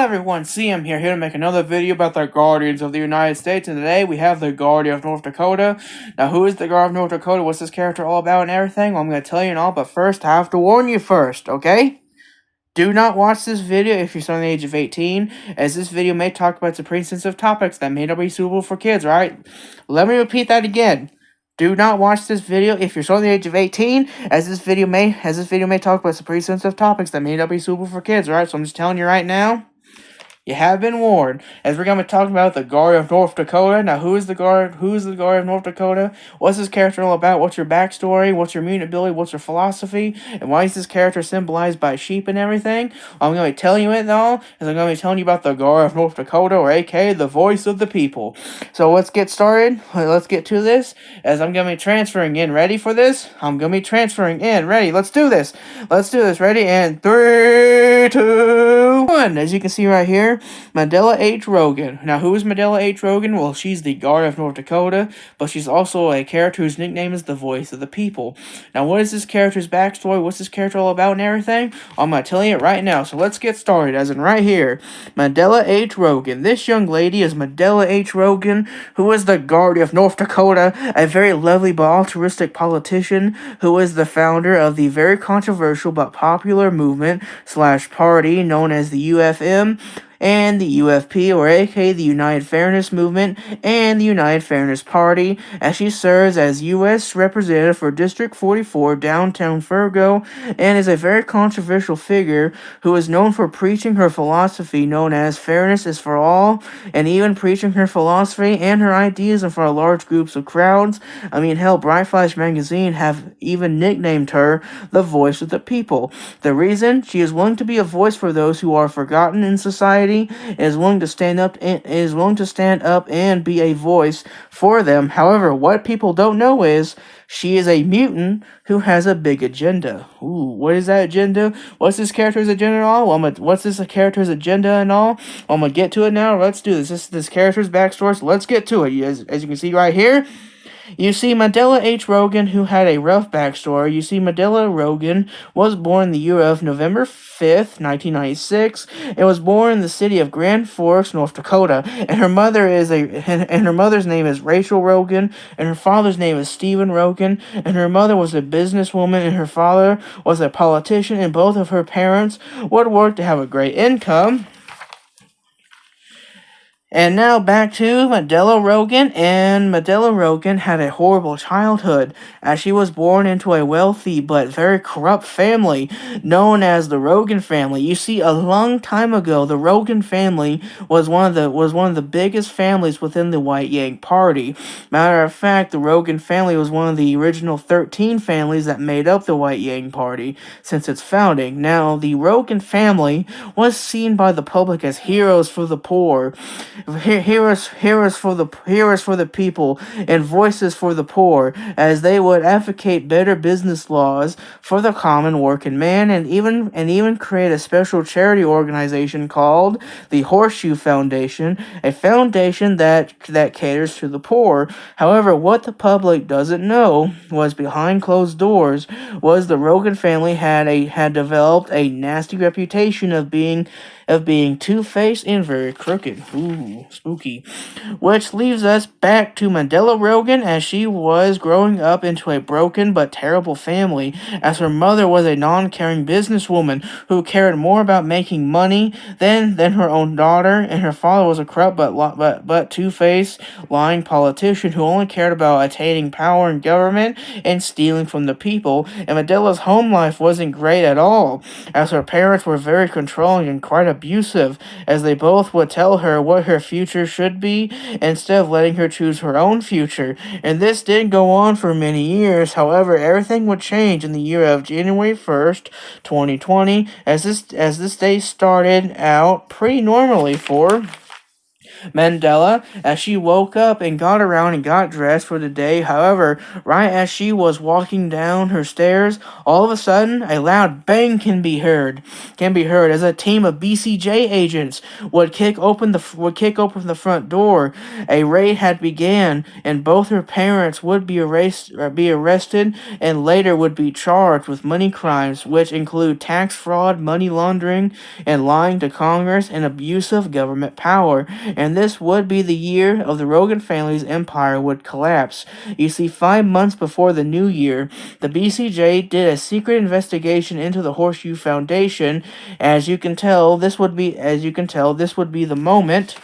everyone, CM here to make another video about the Guardians of the United States, and today we have the Guardian of North Dakota. Now, who is the Guardian of North Dakota? What's this character all about and everything? Well, I'm going to tell you and all, but first, I have to warn you first, okay? Do not watch this video if you're under the age of 18, as this video may talk about some pretty sensitive topics that may not be suitable for kids, right? Let me repeat that again. Do not watch this video if you're under the age of 18, as this video may talk about some pretty sensitive topics that may not be suitable for kids, right? So I'm just telling you right now. You have been warned. As we're going to be talking about the Guard of North Dakota. Now, who is the Guard of North Dakota? What's this character all about? What's your backstory? What's your mutant ability? What's your philosophy? And why is this character symbolized by sheep and everything? I'm going to be telling you it all, as I'm going to be telling you about the Guard of North Dakota, or aka the voice of the people. So let's get started. Let's get to this, as I'm going to be transferring in. Ready for this? I'm going to be transferring in. Ready? Let's do this. Let's do this. Ready? And 3, 2, 1. As you can see right here, Mandela H. Rogan. Now, who is Mandela H. Rogan? Well, she's the Guard of North Dakota, but she's also a character whose nickname is the Voice of the People. Now, what is this character's backstory? What's this character all about and everything? I'm going to tell you it right now, so let's get started, as in right here. Mandela H. Rogan. This young lady is Mandela H. Rogan, who is the Guard of North Dakota, a very lovely but altruistic politician who is the founder of the very controversial but popular movement / party known as the UFM, and the UFP, or aka the United Fairness Movement, and the United Fairness Party, as she serves as U.S. Representative for District 44, downtown Fargo, and is a very controversial figure who is known for preaching her philosophy known as fairness is for all, and even preaching her philosophy and her ideas in front of large groups of crowds. I mean, hell, Bright Flash magazine have even nicknamed her the Voice of the People. The reason? She is willing to be a voice for those who are forgotten in society, is willing to stand up and be a voice for them. However, what people don't know is she is a mutant who has a big agenda. Ooh, what is that agenda? What's this character's agenda and all? What's this character's agenda and all? I'm gonna get to it now. Let's do this. This is this character's backstory, so let's get to it. As you can see right here, you see Mandela H. Rogan, who had a rough backstory. You see, Mandela Rogan was born the year of November 5th, 1996, and was born in the city of Grand Forks, North Dakota. And her mother's name is Rachel Rogan, and her father's name is Stephen Rogan. And her mother was a businesswoman, and her father was a politician. And both of her parents would work to have a great income. And now back to Mandela Rogan, and Mandela Rogan had a horrible childhood, as she was born into a wealthy but very corrupt family known as the Rogan family. You see, a long time ago, the Rogan family was one of the biggest families within the White Yang Party. Matter of fact, the Rogan family was one of the original 13 families that made up the White Yang Party since its founding. Now, the Rogan family was seen by the public as heroes for the poor, heroes for the people, and voices for the poor, as they would advocate better business laws for the common working man, and even create a special charity organization called the Horseshoe Foundation, a foundation that caters to the poor. However, what the public doesn't know was behind closed doors was the Rogan family had developed a nasty reputation of being two-faced and very crooked. Ooh, spooky. Which leaves us back to Mandela Rogan, as she was growing up into a broken but terrible family, as her mother was a non-caring businesswoman who cared more about making money than her own daughter, and her father was a corrupt but two-faced, lying politician who only cared about attaining power in government and stealing from the people. And Mandela's home life wasn't great at all, as her parents were very controlling and quite abusive, as they both would tell her what her future should be instead of letting her choose her own future. And this did go on for many years. However, everything would change in the year of January 1st, 2020, as this day started out pretty normally for Mandela as she woke up and got around and got dressed for the day. However, right as she was walking down her stairs, all of a sudden a loud bang can be heard as a team of BCJ agents would kick open the front door. A raid had began, and both her parents would be arrested and later would be charged with money crimes, which include tax fraud, money laundering, and lying to Congress and abuse of government power. And this would be the year of the Rogan family's empire would collapse. You see, 5 months before the new year, the BCJ did a secret investigation into the Horseshoe Foundation. This would be the moment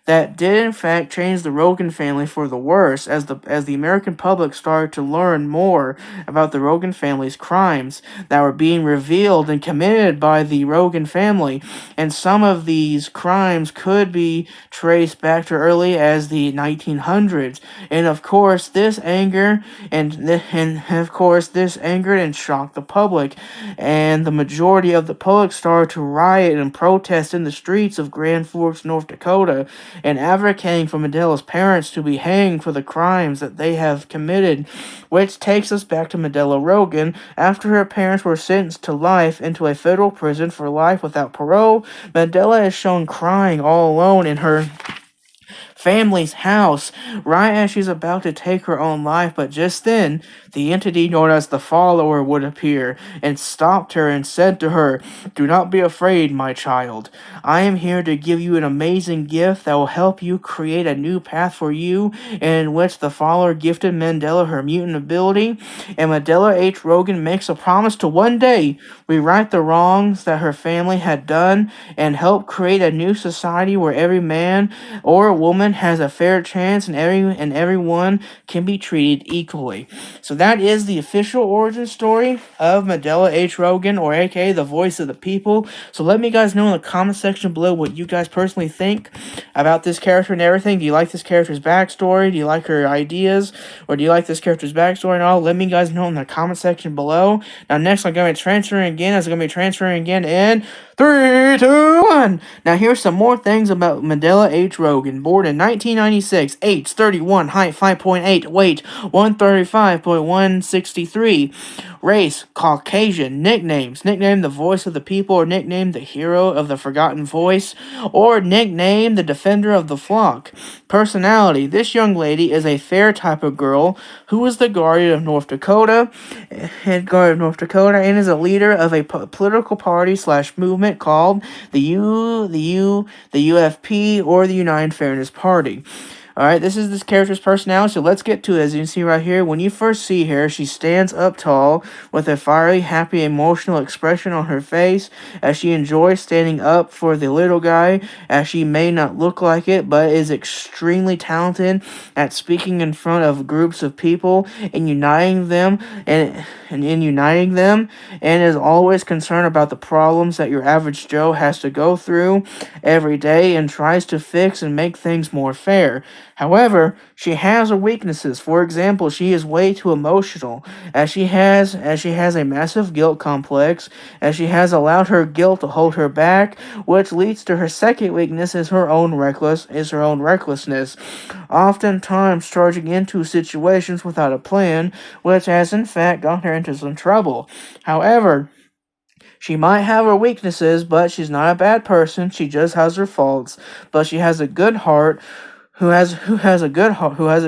that did in fact change the Rogan family for the worse as the American public started to learn more about the Rogan family's crimes that were being revealed and committed by the Rogan family. And some of these crimes could be traced back to early as the 1900s. And of course this angered and shocked the public, and the majority of the public started to riot and protest in the streets of Grand Forks, North Dakota, and advocating for Mandela's parents to be hanged for the crimes that they have committed, which takes us back to Mandela Rogan. After her parents were sentenced to life into a federal prison for life without parole, Mandela is shown crying all alone in her family's house right as she's about to take her own life. But just then, the entity known as the Follower would appear and stopped her and said to her, "Do not be afraid, my child. I am here to give you an amazing gift that will help you create a new path for you," in which the Follower gifted Mandela her mutant ability. And Mandela H. Rogan makes a promise to one day rewrite the wrongs that her family had done and help create a new society where every man or woman has a fair chance and everyone can be treated equally. So that is the official origin story of Mandela H. Rogan, or aka the voice of the people. So let me guys know in the comment section below what you guys personally think about this character and everything. Do you like this character's backstory? Do you like her ideas? Or do you like this character's backstory and all? Let me guys know in the comment section below. Now next I'm going to be transferring again in 3, 2, 1. Now here's some more things about Mandela H. Rogan. Born in 1996, age 31, height 5.8, weight 135.163, race Caucasian, nickname the voice of the people, or nickname the hero of the forgotten voice, or nickname the defender of the flock. Personality: this young lady is a fair type of girl who is the guardian of North Dakota, and is a leader of a political party slash movement called the UFP, or the United Fairness Party. Alright, this is this character's personality, so let's get to it. As you can see right here, when you first see her, she stands up tall with a fiery, happy, emotional expression on her face as she enjoys standing up for the little guy, as she may not look like it, but is extremely talented at speaking in front of groups of people and uniting them, and is always concerned about the problems that your average Joe has to go through every day and tries to fix and make things more fair. However, she has her weaknesses. For example, she is way too emotional, as she has a massive guilt complex, as she has allowed her guilt to hold her back, which leads to her second weakness is her own recklessness, oftentimes charging into situations without a plan, which has in fact gotten her into some trouble. However, she might have her weaknesses, but she's not a bad person. She just has her faults, but she has a good heart, who has a good heart, who has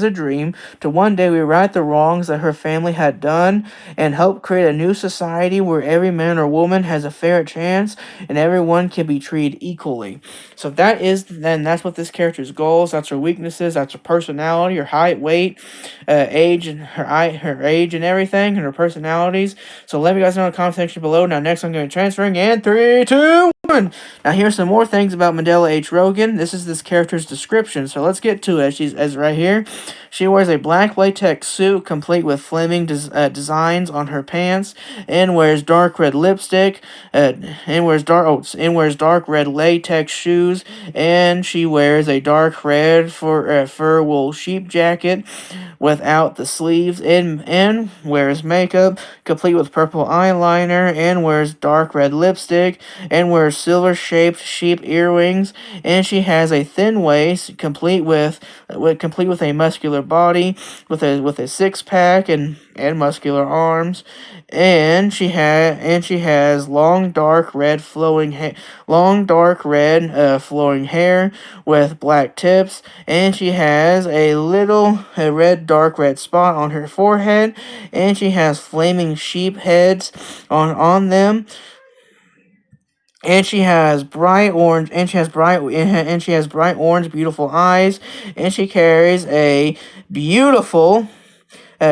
a dream to one day rewrite the wrongs that her family had done and help create a new society where every man or woman has a fair chance and everyone can be treated equally. So that's what this character's goals. That's her weaknesses. That's her personality, her height, weight, age, and her age and everything, and her personalities. So let me guys know in the comment section below. Now next I'm going to be transferring in 3, 2, 1. Now here's some more things about Mandela H. Rogan. This is this character's description, so let's get to it. As right here, she wears a black latex suit complete with flaming designs on her pants, and wears dark red lipstick, and wears dark red latex shoes, and she wears a dark red fur wool sheep jacket without the sleeves, and wears makeup complete with purple eyeliner, and wears dark red lipstick, and wears silver-shaped sheep earrings, and she has a thin waist, complete with a muscular body, with a six-pack and muscular arms, and she has long dark red flowing hair with black tips, and she has a dark red spot on her forehead, and she has flaming sheep heads on them, and she has bright orange beautiful eyes, and she carries a beautiful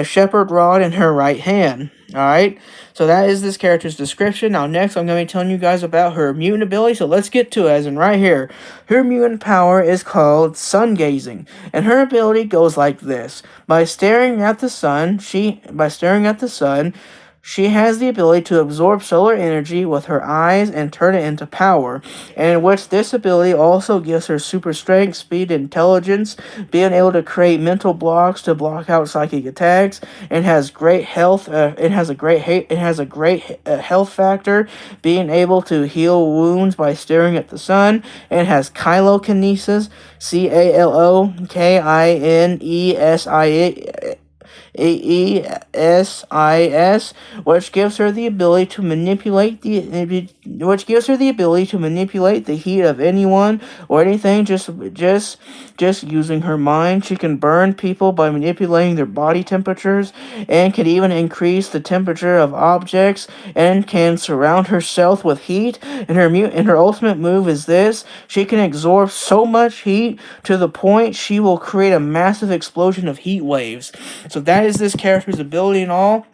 shepherd rod in her right hand. Alright, so that is this character's description. Now next I'm going to be telling you guys about her mutant ability, so let's get to it, as in right here. Her mutant power is called sun gazing, and her ability goes like this. By staring at the sun, she has the ability to absorb solar energy with her eyes and turn it into power, and in which this ability also gives her super strength, speed, and intelligence, being able to create mental blocks to block out psychic attacks, and has great health. It has a great health factor, being able to heal wounds by staring at the sun, and has kylokinesis, KINESIS, which gives her the ability to manipulate the heat of anyone or anything just using her mind. She can burn people by manipulating their body temperatures, and can even increase the temperature of objects, and can surround herself with heat. And her ultimate move is this: she can absorb so much heat to the point she will create a massive explosion of heat waves. So that is this character's ability and all.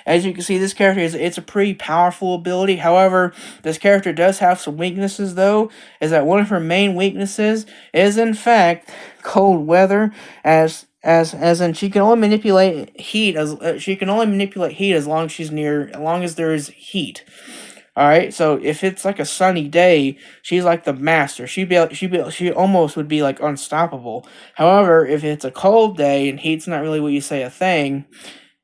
As you can see, this character it's a pretty powerful ability. However, this character does have some weaknesses, though, is that one of her main weaknesses is in fact cold weather, as in she can only manipulate heat as long as there is heat. Alright, so if it's like a sunny day, she's like the master. She almost would be like unstoppable. However, if it's a cold day and heat's not really what you say a thing,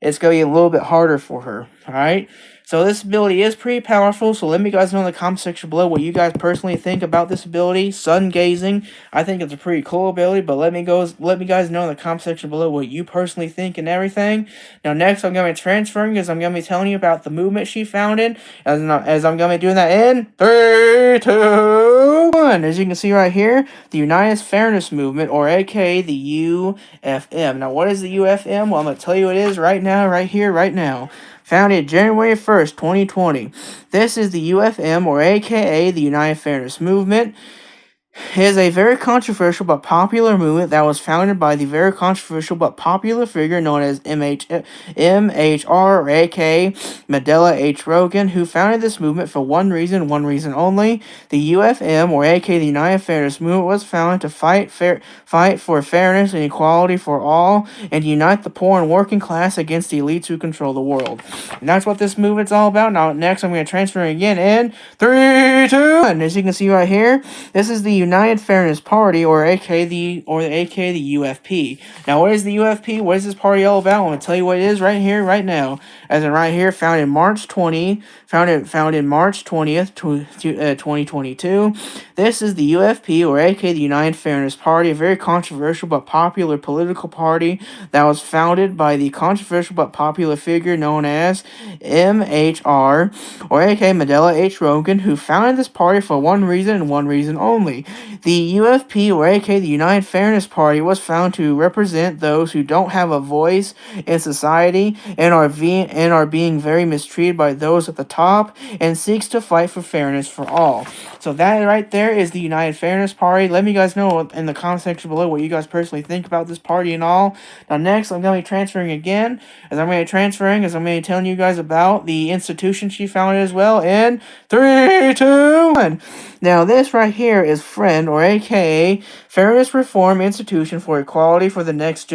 it's going to be a little bit harder for her. Alright? So this ability is pretty powerful, so let me guys know in the comment section below what you guys personally think about this ability, sun gazing. I think it's a pretty cool ability, but let me guys know in the comment section below what you personally think and everything. Now next I'm going to be transferring, because I'm going to be telling you about the movement she founded, as I'm going to be doing that in 3, 2, 1. As you can see right here, the United Fairness Movement, or aka the UFM. Now what is the UFM? Well, I'm going to tell you what it is right now, right here, right now. Founded January 1st, 2020. This is the UFM, or aka the United Fairness Movement. It is a very controversial but popular movement that was founded by the very controversial but popular figure known as MHR, or aka Mandela H. Rogan, who founded this movement for one reason only. The UFM, or aka the United Fairness Movement, was founded to fight for fairness and equality for all, and unite the poor and working class against the elites who control the world. And that's what this movement's all about. Now next I'm going to transfer again in 3, 2, 1. As you can see right here, this is the United Fairness Party, or aka the UFP. Now what is the UFP? What is this party all about? I'm going to tell you what it is right here, right now. As in right here, founded March 20th, 2022. This is the UFP, or aka the United Fairness Party, a very controversial but popular political party that was founded by the controversial but popular figure known as MHR, or aka Mandela H. Rogan, who founded this party for one reason and one reason only. The UFP, or aka the United Fairness Party, was found to represent those who don't have a voice in society and are being very mistreated by those at the top, and seeks to fight for fairness for all. So that right there is the United Fairness Party. Let me guys know in the comment section below what you guys personally think about this party and all. Now next I'm going to be transferring again. As I'm going to be telling you guys about the institution she founded as well in 3, 2, 1. Now this right here is FRIEND, or aka Fairness Reform Institution for Equality for the next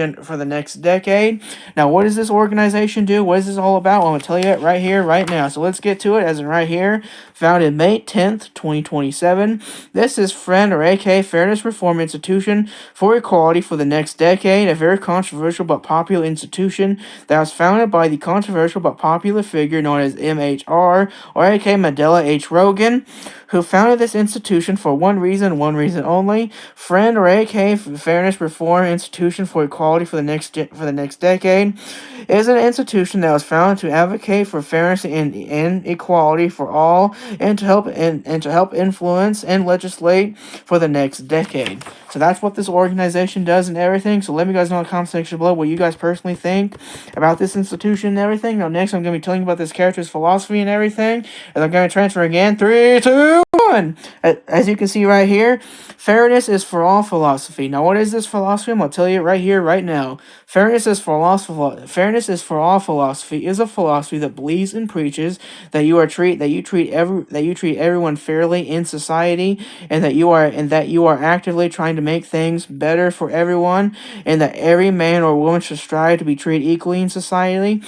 decade. Now what does this organization do? What is this all about? Well, I'm going to tell you it right here, right now. So let's get to it, as in right here. Founded May 10th, 2027. This is FRIEND, or aka Fairness Reform Institution for Equality for the next decade, a very controversial but popular institution that was founded by the controversial but popular figure known as MHR, or aka Mandela H. Rogan, who founded this institution for one reason only: friend, or AK Fairness Reform Institution for Equality for the next decade. It is an institution that was founded to advocate for fairness and equality for all, and to help influence and legislate for the next decade. So that's what this organization does and everything. So let me guys know in the comment section below what you guys personally think about this institution and everything. Now next I'm going to be telling you about this character's philosophy and everything. And I'm going to transfer again. 3, 2, 1. As you can see right here, fairness is for all philosophy. Now what is this philosophy? I'm going to tell you right here, right now. Fairness is for all philosophy is a philosophy that believes and preaches that you treat everyone fairly in society, and that you are actively trying to make things better for everyone, and that every man or woman should strive to be treated equally in society.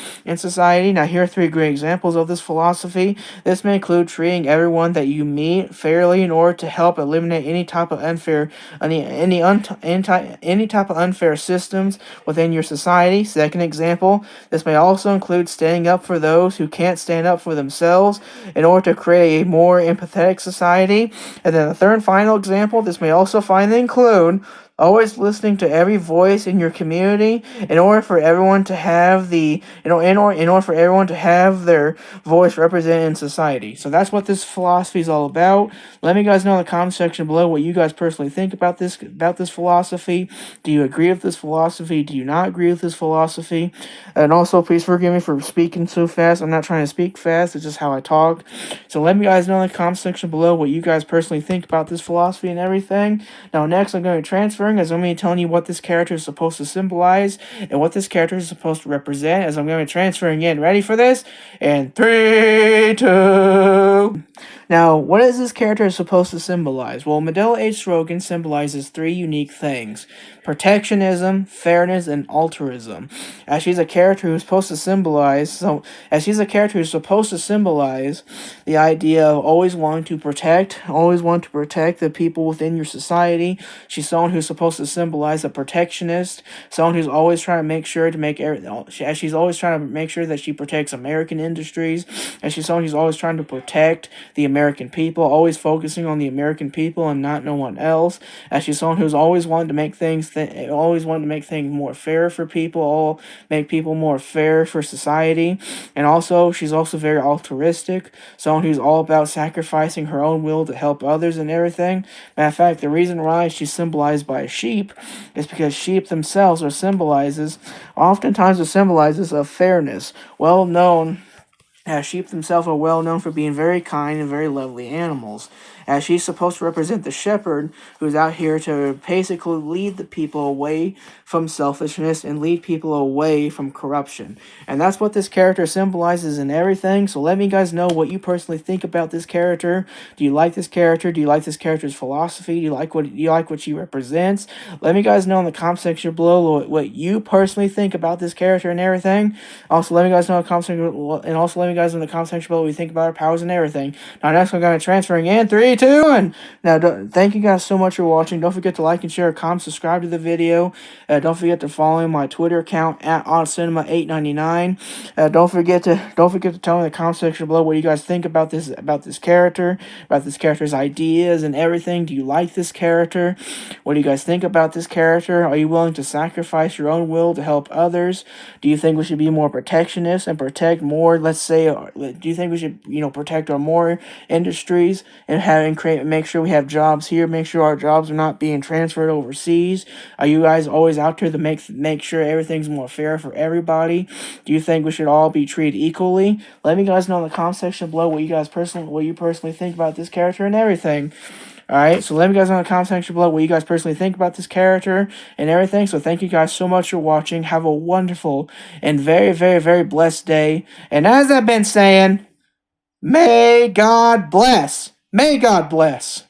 Now here are 3 great examples of this philosophy. This may include treating everyone that you meet fairly in order to help eliminate any type of unfair systems within your society. Second example, this may also include standing up for those who can't stand up for themselves in order to create a more empathetic society. And then the third and final example, this may also finally include always listening to every voice in your community in order for everyone to have their voice represented in society. So that's what this philosophy is all about. Let me guys know in the comment section below what you guys personally think about this philosophy. Do you agree with this philosophy? Do you not agree with this philosophy? And also, please forgive me for speaking so fast. I'm not trying to speak fast. It's just how I talk. So let me guys know in the comment section below what you guys personally think about this philosophy and everything. Now next I'm going to transfer, as I'm going to be telling you what this character is supposed to symbolize and what this character is supposed to represent, as I'm going to be transferring in. Ready for this? And 3, 2... Now, what is this character supposed to symbolize? Well, Medela H. Strogan symbolizes 3 unique things: protectionism, fairness, and altruism. As she's a character who's supposed to symbolize the idea of always wanting to protect the people within your society. She's someone who's supposed to symbolize a protectionist, someone who's always trying to make sure that she protects American industries, and she's someone who's always trying to protect the American people, always focusing on the American people and not no one else. As she's someone who's always wanted to make things more fair for people, make people more fair for society. And also, she's also very altruistic, someone who's all about sacrificing her own will to help others and everything. Matter of fact, the reason why she's symbolized by a sheep is because sheep themselves oftentimes are symbolizes of fairness, sheep themselves are well known for being very kind and very lovely animals. As she's supposed to represent the shepherd who's out here to basically lead the people away from selfishness and lead people away from corruption. And that's what this character symbolizes in everything. So let me guys know what you personally think about this character. Do you like this character? Do you like this character's philosophy? Do you like what she represents? Let me guys know in the comment section below what you personally think about this character and everything. Also, let me guys know in the comment section below what you think about her powers and everything. Now, next I'm going to transferring in 3, 2, 1. Now, thank you guys so much for watching. Don't forget to like and share, comment, subscribe to the video. Don't forget to follow my Twitter account at OddCinema899. Don't forget to tell me in the comment section below what you guys think about this character, about this character's ideas and everything. Do you like this character? What do you guys think about this character? Are you willing to sacrifice your own will to help others? Do you think we should be more protectionist and protect more? Do you think we should protect our more industries and make sure we have jobs here, make sure our jobs are not being transferred overseas? Are you guys always out there to make sure everything's more fair for everybody? Do you think we should all be treated equally? Let me guys know in the comment section below what you personally think about this character and everything. Alright, so let me guys know in the comment section below what you guys personally think about this character and everything. So thank you guys so much for watching. Have a wonderful and very, very, very blessed day. And as I've been saying, may God bless. May God bless.